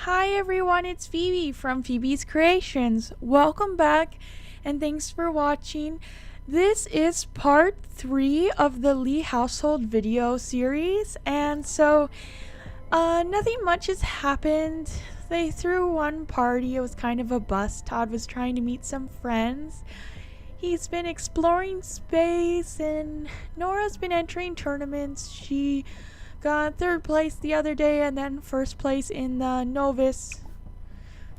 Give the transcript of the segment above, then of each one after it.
Hi everyone, it's Phoebe from Phoebe's Creations. Welcome back and thanks for watching. This is part 3 of the Lee household video series, and so nothing much has happened. They threw one party. It was kind of a bust. Todd was trying to meet some friends. He's been exploring space, and Nora's been entering tournaments. She got 3rd place the other day and then 1st place in the novice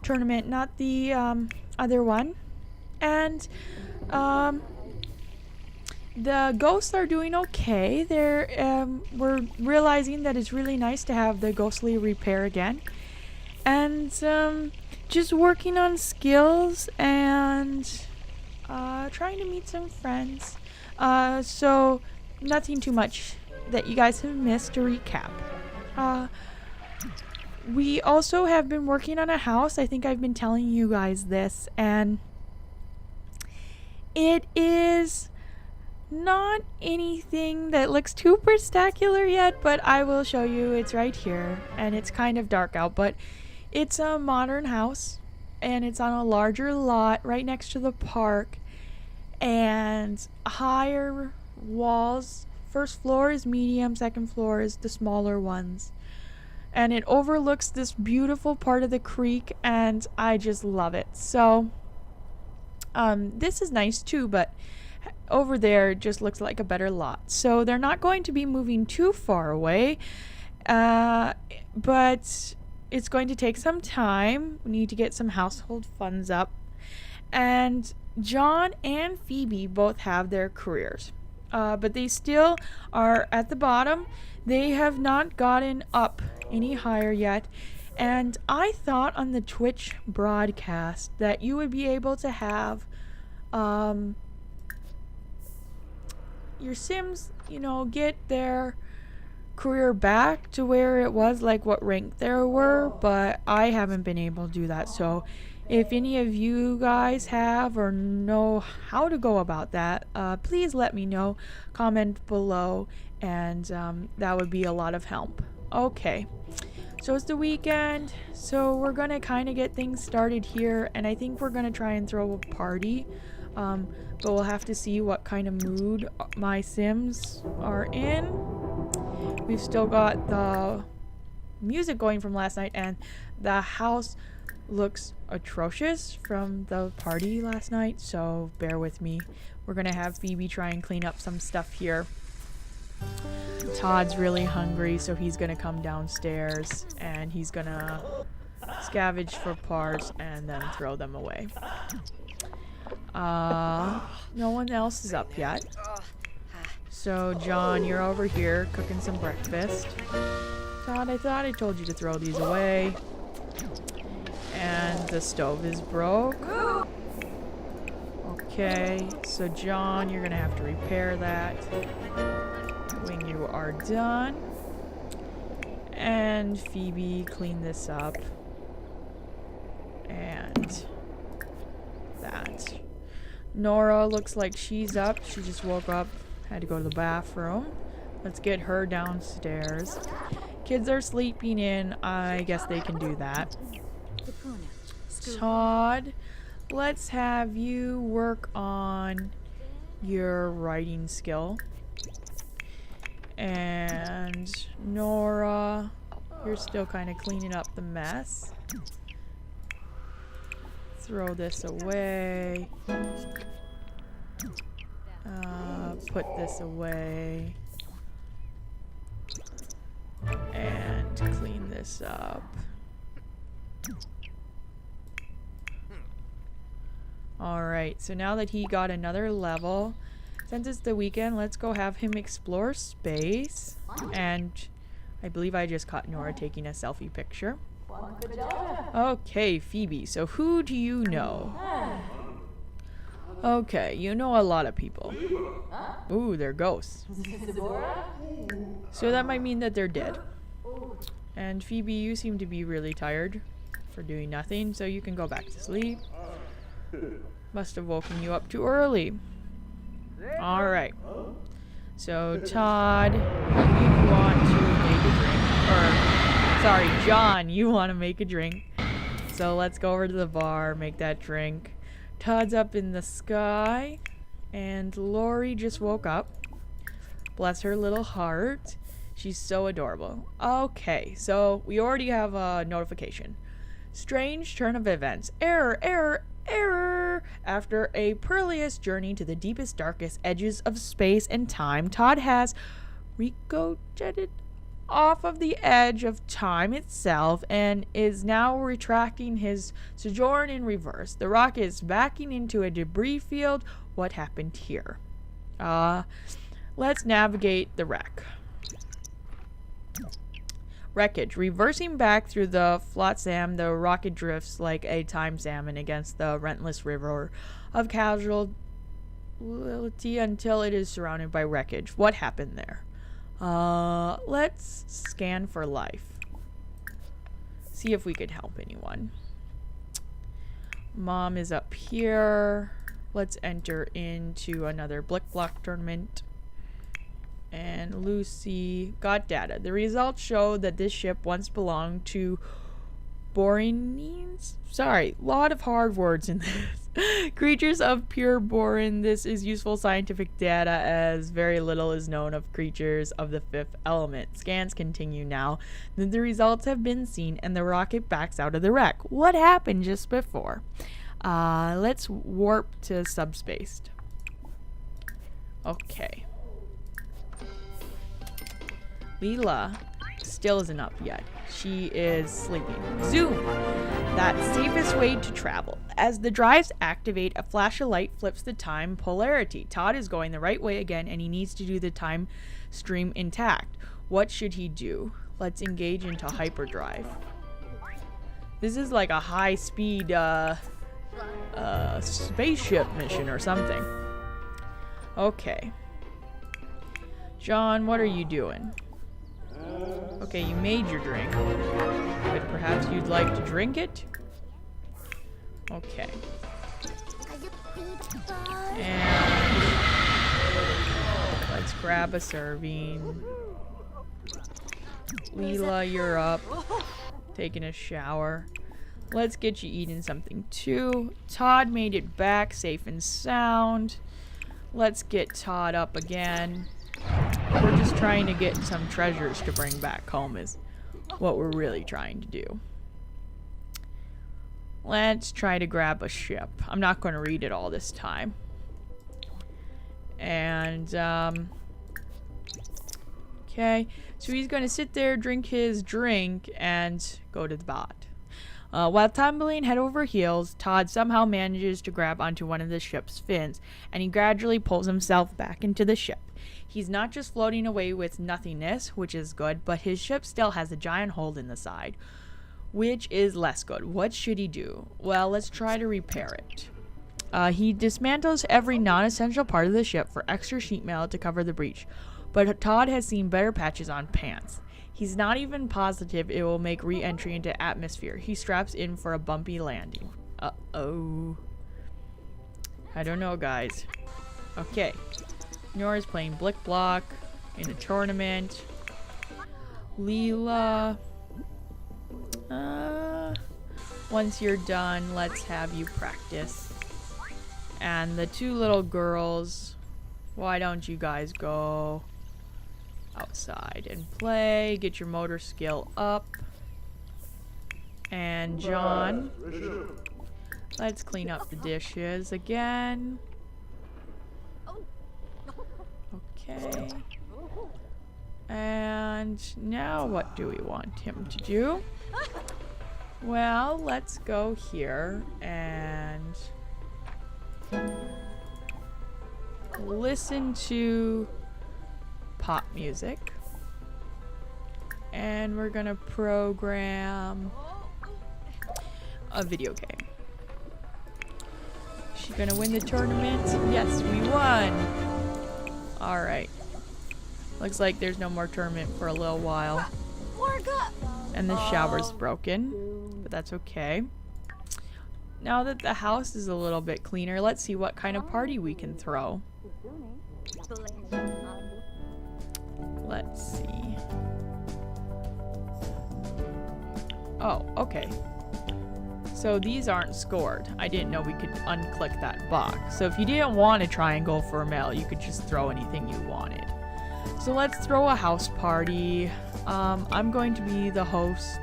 tournament, not the other one. And the ghosts are doing okay. We're realizing that it's really nice to have the ghostly repair again, and just working on skills and trying to meet some friends. So nothing too much that you guys have missed to recap. We also have been working on a house. I think I've been telling you guys this, and it is not anything that looks too spectacular yet, but I will show you. It's right here, and it's kind of dark out, but it's a modern house, and it's on a larger lot right next to the park, and higher walls. First floor is medium, second floor is the smaller ones. And it overlooks this beautiful part of the creek, and I just love it. So, this is nice too, but over there it just looks like a better lot. So they're not going to be moving too far away, but it's going to take some time. We need to get some household funds up. And John and Phoebe both have their careers. But they still are at the bottom. They have not gotten up any higher yet. And I thought on the Twitch broadcast that you would be able to have your Sims, get their career back to where it was, like what rank there were. But I haven't been able to do that. So if any of you guys have or know how to go about that, please let me know. Comment below, and that would be a lot of help. Okay, so it's the weekend, so we're gonna kind of get things started here, and I think we're gonna try and throw a party, but we'll have to see what kind of mood my Sims are in. We've still got the music going from last night, and the house looks atrocious from the party last night, so bear with me. We're gonna have Phoebe try and clean up some stuff here. Todd's really hungry, so he's gonna come downstairs and he's gonna scavenge for parts and then throw them away. No one else is up yet, so John, you're over here cooking some breakfast. Todd, I thought I told you to throw these away. And the stove is broke. Okay, so John, you're gonna have to repair that when you are done. And Phoebe, clean this up. And that. Nora looks like she's up. She just woke up, had to go to the bathroom. Let's get her downstairs. Kids are sleeping in. I guess they can do that. Todd, let's have you work on your writing skill. And Nora, you're still kind of cleaning up the mess. Throw this away. Put this away. And clean this up. Alright, so now that he got another level, since it's the weekend, let's go have him explore space. And I believe I just caught Nora taking a selfie picture. Okay, Phoebe, so who do you know? Okay, you know a lot of people. Ooh, they're ghosts. So that might mean that they're dead. And Phoebe, you seem to be really tired for doing nothing, so you can go back to sleep. Must have woken you up too early. Alright. So, Todd, you want to make a drink. Or sorry, John, you want to make a drink. So let's go over to the bar, make that drink. Todd's up in the sky, and Lori just woke up. Bless her little heart. She's so adorable. Okay, so we already have a notification. Strange turn of events. Error, error, error. After a perilous journey to the deepest, darkest edges of space and time, Todd has ricocheted off of the edge of time itself and is now retracting his sojourn in reverse. The rocket is backing into a debris field. What happened here? Let's navigate the wreckage. Reversing back through the flotsam, the rocket drifts like a time salmon against the relentless river of casualty until it is surrounded by wreckage. What happened there? Let's scan for life. See if we could help anyone. Mom is up here. Let's enter into another Blick Block tournament. And Lucy got data. The results show that this ship once belonged to Borinines. Sorry, lot of hard words in this. Creatures of pure boron. This is useful scientific data as very little is known of creatures of the fifth element. Scans continue now. The results have been seen and the rocket backs out of the wreck. What happened just before? Let's warp to subspace. Okay. Leela still isn't up yet. She is sleeping. Zoom! That's safest way to travel. As the drives activate, a flash of light flips the time polarity. Todd is going the right way again, and he needs to do the time stream intact. What should he do? Let's engage into hyperdrive. This is like a high-speed spaceship mission or something. Okay. John, what are you doing? Okay, you made your drink, but perhaps you'd like to drink it? Okay. And let's grab a serving. Leela, you're up. Taking a shower. Let's get you eating something too. Todd made it back safe and sound. Let's get Todd up again. We're just trying to get some treasures to bring back home is what we're really trying to do. Let's try to grab a ship. I'm not going to read it all this time. And, okay. So he's going to sit there, drink his drink, and go to the bot. While tumbling head over heels, Todd somehow manages to grab onto one of the ship's fins, and he gradually pulls himself back into the ship. He's not just floating away with nothingness, which is good, but his ship still has a giant hole in the side, which is less good. What should he do? Well, let's try to repair it. He dismantles every non-essential part of the ship for extra sheet metal to cover the breach, but Todd has seen better patches on pants. He's not even positive it will make re-entry into atmosphere. He straps in for a bumpy landing. Uh-oh. I don't know, guys. Okay. Nora's playing Blick Block in a tournament. Leela. Once you're done, let's have you practice. And the two little girls, why don't you guys go outside and play, get your motor skill up. And John, let's clean up the dishes again. Okay. And now what do we want him to do? Well, let's go here and listen to pop music. And we're gonna program a video game. She gonna win the tournament? Yes, we won! Alright. Looks like there's no more tournament for a little while. And the shower's broken, but that's okay. Now that the house is a little bit cleaner, let's see what kind of party we can throw. Let's see. Oh, okay. So these aren't scored. I didn't know we could unclick that box. So if you didn't want to try and go for a male, you could just throw anything you wanted. So let's throw a house party. I'm going to be the host.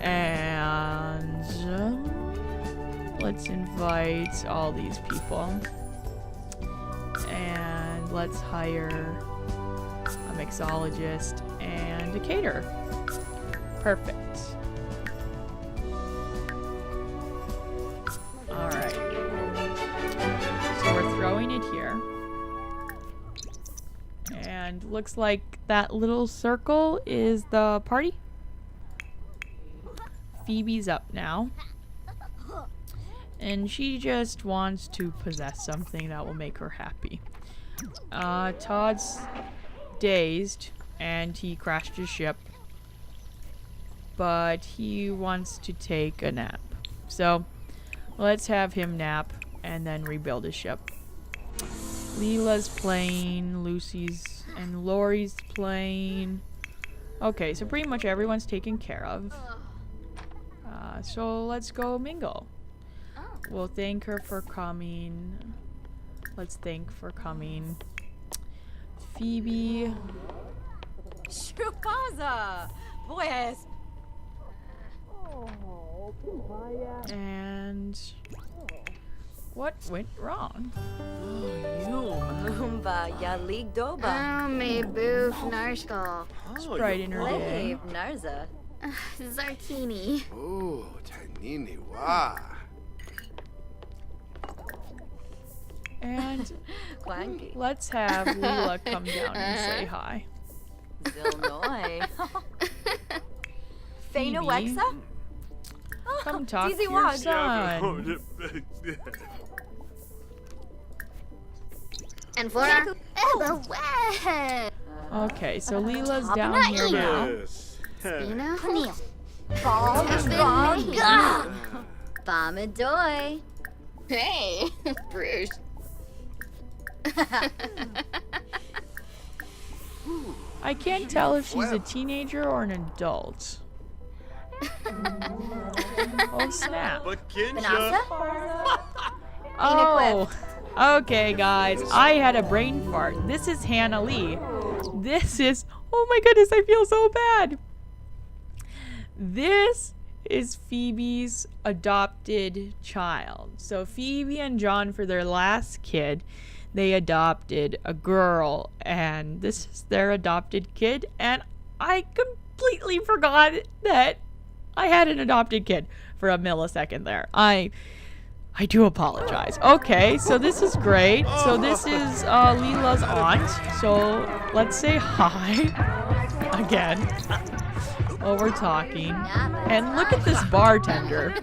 And let's invite all these people. And let's hire a mixologist and a caterer. Perfect. Alright. So we're throwing it here. And looks like that little circle is the party. Phoebe's up now. And she just wants to possess something that will make her happy. Todd's dazed and he crashed his ship. But he wants to take a nap. So let's have him nap and then rebuild his ship. Leela's playing, Lucy's and Lori's playing. Okay, so pretty much everyone's taken care of. So let's go mingle. We'll thank her for coming. Let's thank for coming. Phoebe. Shrupaza! Pues. And what went wrong? Umba yalig doba. Me boof narskal. Sprite in her day. Lave narza. Zartini. Oh, Tanini, wow. And Quanky. let's have Leela come down and say hi. Zilnoi. Phoebe, Fena Wexa? come talk to Easy your watch. son. And Flora. Okay, so Leela's down here now. Yes. Spina. Neil. Ball. Bomadoy. Hey, Bruce. I can't tell if she's a teenager or an adult. Oh snap. Vanessa? Oh, okay guys, I had a brain fart. This is Hannah Lee. This is, oh my goodness, I feel so bad. This is Phoebe's adopted child. So Phoebe and John, for their last kid, they adopted a girl, and this is their adopted kid, and I completely forgot that I had an adopted kid for a millisecond there. I do apologize. Okay, so this is great. So this is Leela's aunt. So let's say hi again while we're talking. And look at this bartender.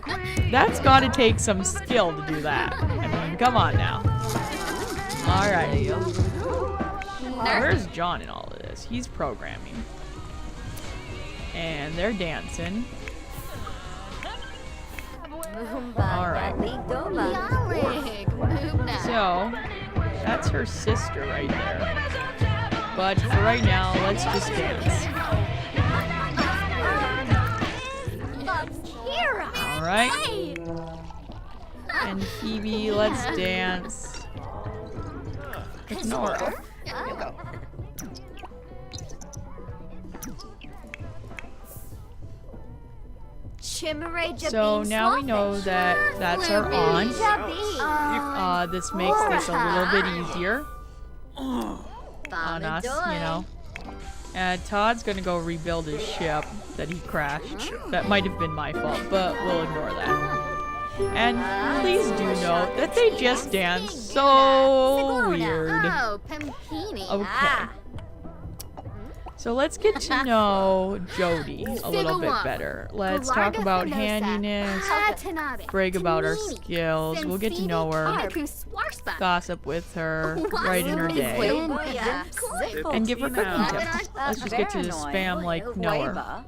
That's got to take some skill to do that. I mean, come on now. All right. Where's John in all of this? He's programming. And they're dancing. All right. So, that's her sister right there. But for right now, let's just dance. All right. And Phoebe, let's dance. With Nora. So now we know that that's our aunt. This makes this a little bit easier on us, you know. And Todd's gonna go rebuild his ship that he crashed. That might have been my fault, but we'll ignore that. And please do note that they just dance so weird. Okay. So let's get to know Jody a little bit better. Let's talk about handiness, brag about our skills. We'll get to know her, gossip with her, right in her day, and give her cooking tips. Let's just get to spam like know her.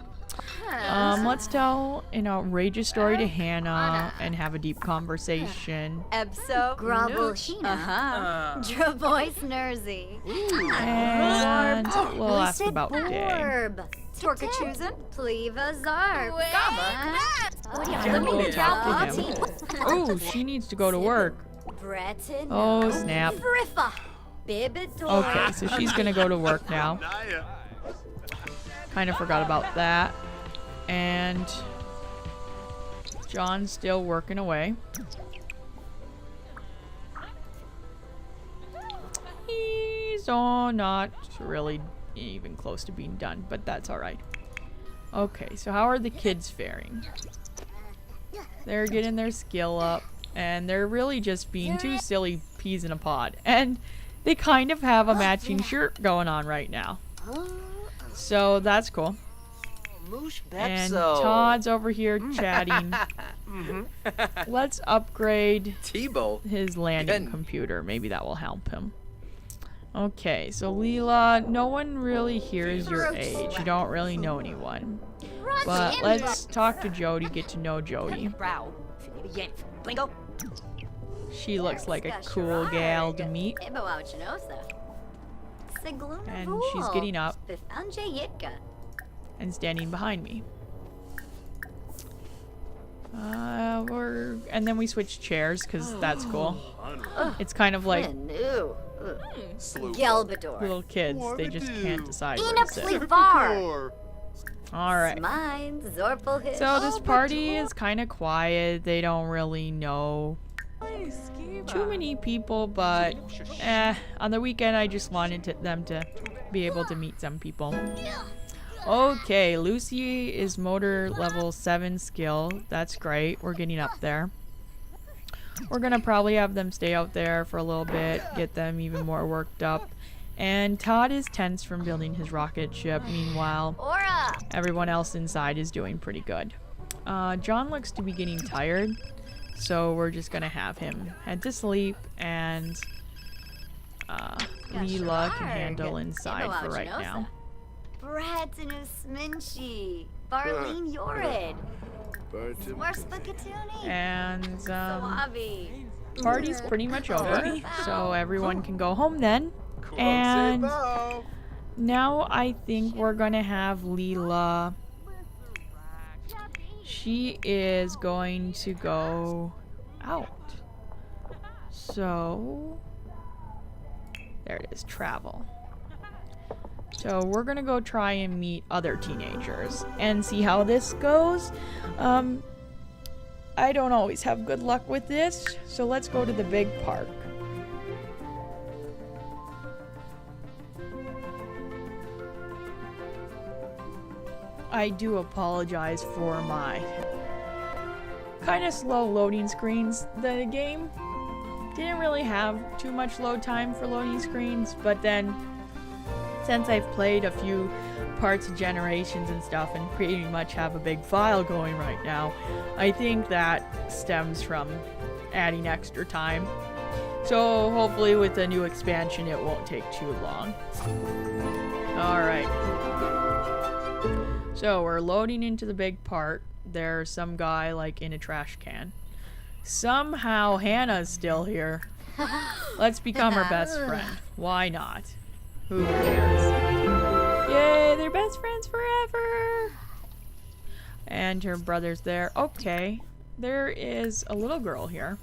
Let's tell an outrageous story to Hannah and have a deep conversation. Ebso. Grobble Nooch. Hina. Uh-huh. Dravois Nerzy. And we'll ask about day. Borb. Torka choosin'. Pleva Zarb. What do you And we'll talk to him. Oh, she needs to go to work. Breton. Oh, snap. Friffa. Bibidor. Okay, so she's gonna go to work now. Kind of forgot about that. And John's still working away. He's not really even close to being done, but that's alright. Okay, so how are the kids faring? They're getting their skill up, and they're really just being two silly peas in a pod. And they kind of have a matching shirt going on right now. So that's cool. And Todd's over here chatting. Let's upgrade his landing computer. Maybe that will help him. Okay, so Leela, no one really hears your age. You don't really know anyone. But let's talk to Jody, get to know Jody. She looks like a cool gal to meet. And she's getting up and standing behind me. And then we switch chairs because that's cool. It's kind of like Gelbador. little kids. They just can't decide where Ina to sit. Plivar. Alright. Mine, Zorpal So this party is kind of quiet. They don't really know too many people, but on the weekend I just wanted them to be able to meet some people. Okay, Lucy is motor level 7 skill. That's great. We're getting up there. We're gonna probably have them stay out there for a little bit, get them even more worked up. And Todd is tense from building his rocket ship. Meanwhile, everyone else inside is doing pretty good. John looks to be getting tired, so we're just gonna have him head to sleep, and Leela can handle inside for right now. Bratinus Minchi. Barlene Yorid. Swarspakatuni. And Suavi. party's pretty much over, so everyone can go home then. And now I think we're gonna have Leela. She is going to go out. So there it is, travel. So we're gonna go try and meet other teenagers and see how this goes. I don't always have good luck with this, so let's go to the big park. I do apologize for my kind of slow loading screens. The game didn't really have too much load time for loading screens, but then since I've played a few parts of Generations and stuff and pretty much have a big file going right now, I think that stems from adding extra time. So hopefully with the new expansion it won't take too long. Alright. So we're loading into the big park. There's some guy like in a trash can. Somehow Hannah's still here. Let's become her best friend. Why not? Who cares? Yay, they're best friends forever! And her brother's there. Okay, there is a little girl here.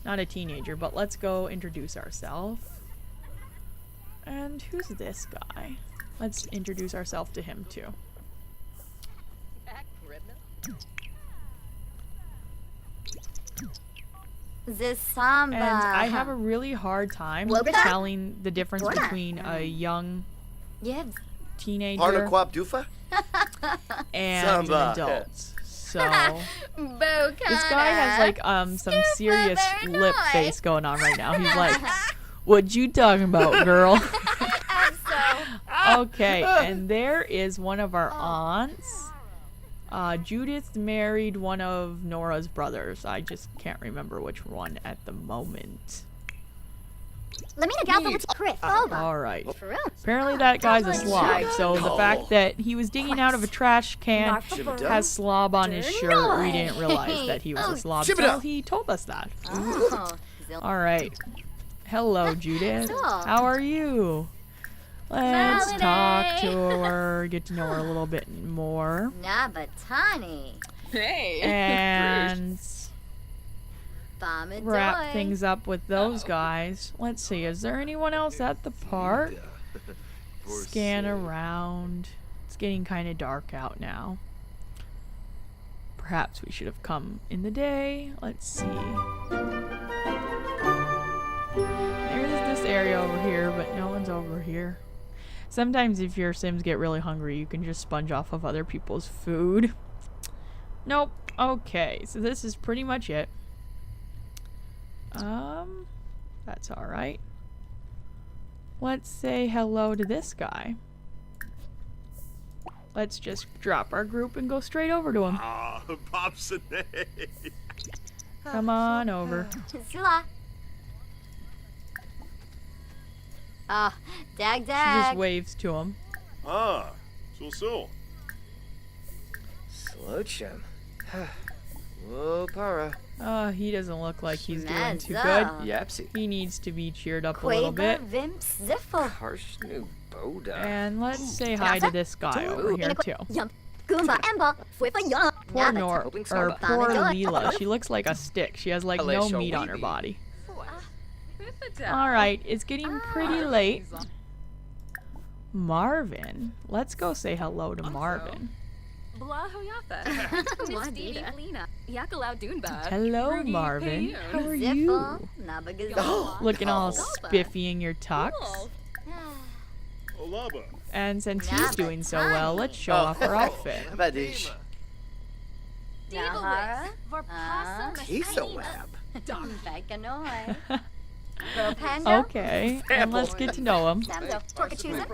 Not a teenager, but let's go introduce ourselves. And who's this guy? Let's introduce ourselves to him too. Zisamba. And I have a really hard time telling the difference between a young teenager and an adult. So this guy has like some serious lip face going on right now. He's like, "What you talking about, girl?" Okay, and there is one of our aunts. Judith married one of Nora's brothers. I just can't remember which one at the moment. Lamina Galpa with Chris. All right. Apparently that guy's a slob, so the fact that he was digging out of a trash can has slob on his shirt, we didn't realize that he was a slob until he told us that. All right. Hello, Judith. How are you? Let's talk to her, get to know her a little bit more. Nabatani. Hey. And wrap Bamadoy. things up with those guys. Let's see, is there anyone else at the park? Scan around. It's getting kind of dark out now. Perhaps we should have come in the day. Let's see. There's this area over here, but no one's over here. Sometimes if your Sims get really hungry, you can just sponge off of other people's food. Nope. Okay, so this is pretty much it. That's alright. Let's say hello to this guy. Let's just drop our group and go straight over to him. Ah, Popsine. Come on over. Sula. Dag She just dag. waves to him. Ah, so. Slochum. Whoa, para. He doesn't look like he's doing too good. Schmezza. Yapsy. He needs to be cheered up a little Quaver bit. Vimps Ziffle. Harsh new Boda. And let's say hi to this guy over here too. Yum. Goomba Emba. Fwiffa Yum. Poor Nor hoping or so. poor Bamadoy. Leela. She looks like a stick. She has like no Alicia meat on her Weeby. body. Alright, it's getting pretty late. Marvin. Let's go say hello to Marvin. Hello, Marvin. How are you? Ziffle. Nabagazoo. Looking all spiffy in your tux. Olaba. And since he's doing so well, let's show off her outfit. Vadish. Nahara. Tisa web. Bekanoy. Propendo. Okay, and let's get to know him. Samdo. Torkachusa.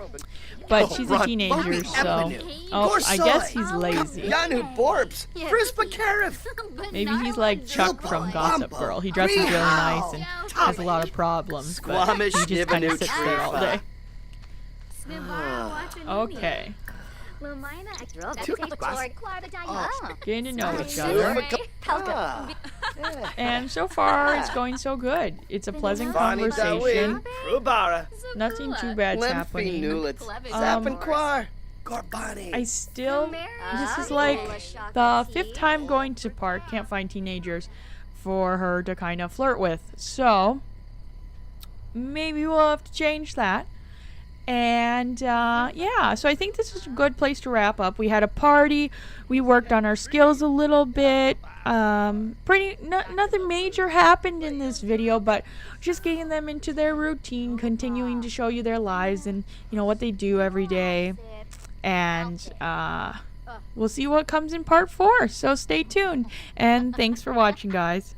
But she's a teenager, so... Oh, I guess he's lazy. Yanu Borbs. Frispa Carif. Maybe he's like Chuck from Gossip Girl. He dresses really nice and has a lot of problems, but Squamish he just kind of Nibanu sits there all day. Okay, getting to know each other. Ah. And so far, it's going so good. It's a pleasant conversation. Rubara. Nothing too bad's Lymphy happening. Nulets. Zappenquar. I still... This is like the 5th time going to park. Can't find teenagers for her to kind of flirt with. So, maybe we'll have to change that. And yeah, so I think this is a good place to wrap up. We had a party. We worked on our skills a little bit. Nothing major happened in this video, but just getting them into their routine, continuing to show you their lives and what they do every day. And we'll see what comes in part 4. So stay tuned. And thanks for watching, guys.